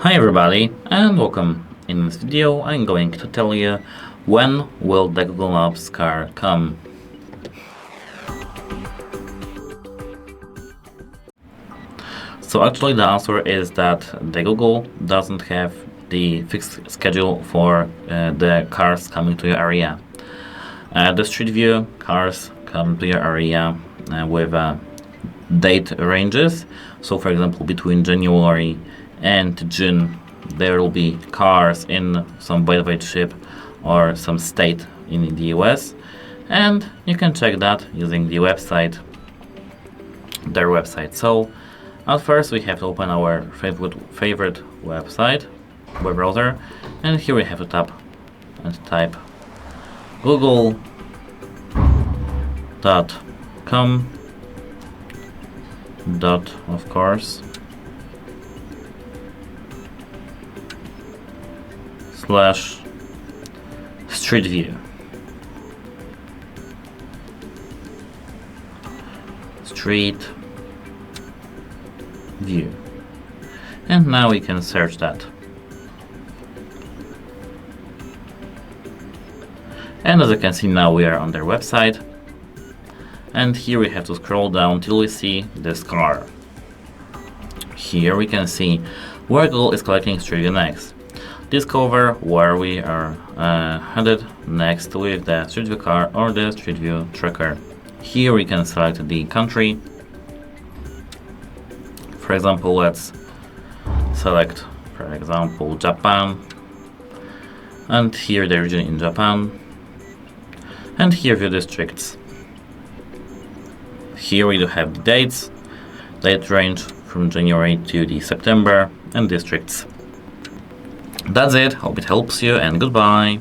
Hi everybody and welcome. In this video I'm going to tell you when will the Google Maps car come. So actually the answer is that the Google doesn't have the fixed schedule for the cars coming to your area. The Street View cars come to your area with date ranges. So for example, between January and June there will be cars in some weight ship or some state in the US, and you can check that using the website, their website. So at first we have to open our favorite website, web browser, and here we have to tap and type google.com of course /Street View. Street View. And now we can search that. And as you can see, now we are on their website. And here we have to scroll down till we see this car. Here we can see where Google is collecting Street View next. Discover where we are headed next with the Street View car or the Street View tracker. Here we can select the country. For example, let's select, for example, Japan. And here the region in Japan. And here view districts. Here we do have dates, date range from January to the September, and districts. That's it, hope it helps you, and goodbye!